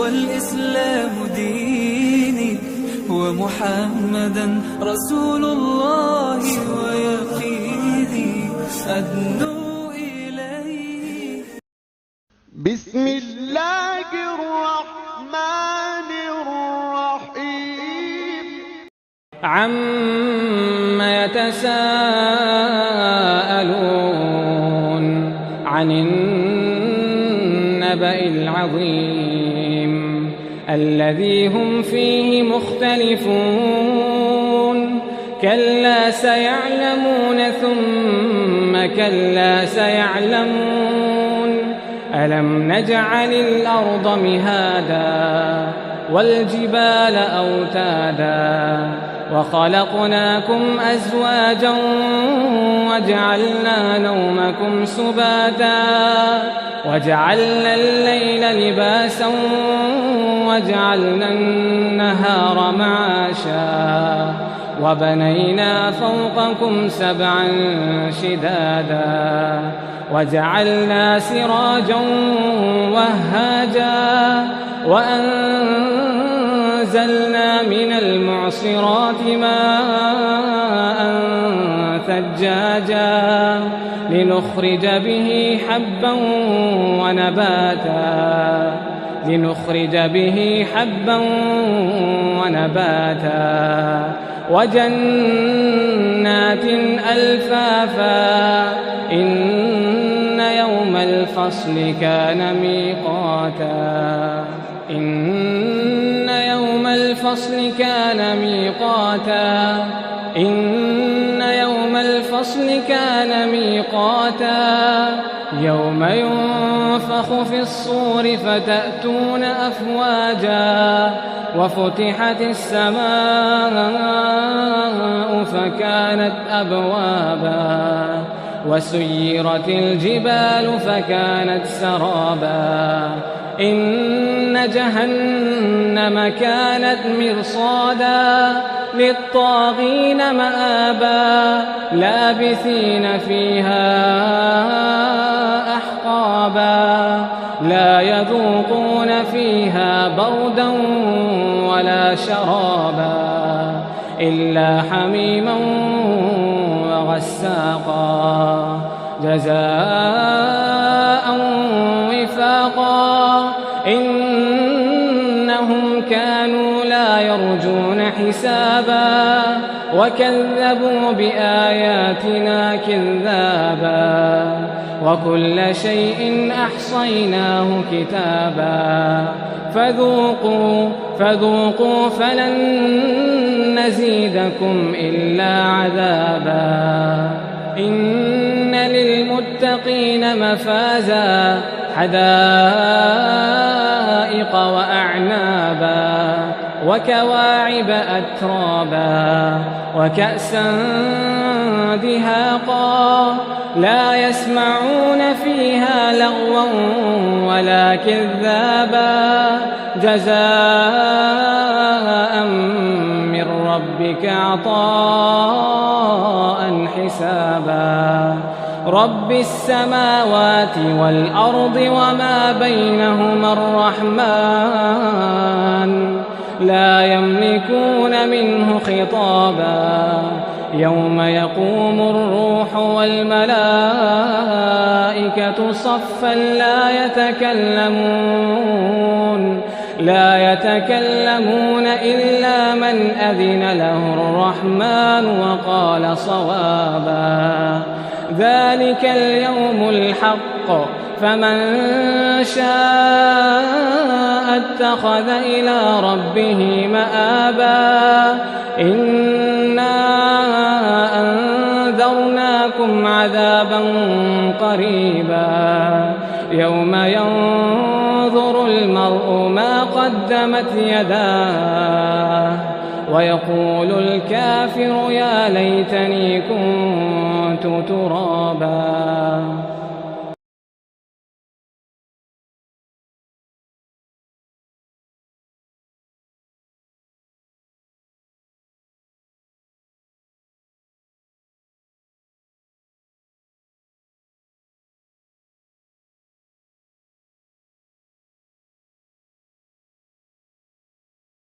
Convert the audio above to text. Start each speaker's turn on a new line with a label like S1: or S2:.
S1: والإسلام ديني، ومحمدا رسول الله ويقيني أدنو إليه.
S2: بسم الله الرحمن الرحيم.
S3: عما يتساءلون عن النبأ العظيم الذي هم فيه مختلفون. كلا سيعلمون ثم كلا سيعلمون. ألم نجعل الأرض مهادا والجبال أوتادا وخلقناكم أزواجا وجعلنا نومكم سباتا وجعلنا الليل لباسا وجعلنا النهار معاشا وبنينا فوقكم سبعا شدادا وجعلنا سراجا وهاجا وأنزلنا من المعصرات ماء ثجاجا لنخرج به حبا ونباتا وجنات ألفافا. إن يوم الفصل كان ميقاتا. إن يوم الفصل كان ميقاتا يوم ينفخ في الصور فتأتون أفواجا وفتحت السماء فكانت أبوابا وسيرت الجبال فكانت سرابا. إن جهنم كانت مرصادا للطاغين مآبا لابثين فيها أحقابا لا يذوقون فيها بردا ولا شرابا إلا حميما وغساقا جزاء وفاقا. إنهم كانوا لا يرجون حسابا وكذبوا بآياتنا كذابا وكل شيء أحصيناه كتابا. فذوقوا فلن نزيدكم إلا عذابا. إن للمتقين مفازا حدائق وأعنابا وكواعب أترابا وكأسا دهاقا لا يسمعون فيها لغوا ولا كذابا جزاء من ربك عطاء حسابا. رب السماوات والأرض وما بينهما الرحمن لا يملكون منه خطابا. يوم يقوم الروح والملائكة صفا لا يتكلمون إلا من أذن له الرحمن وقال صوابا. ذلك اليوم الحق فمن شاء اتخذ إلى ربه مآبا. إنا أنذرناكم عذابا قريبا يوم ينظر المرء ما قدمت يداه ويقول الكافر يا ليتني كنت ترابا.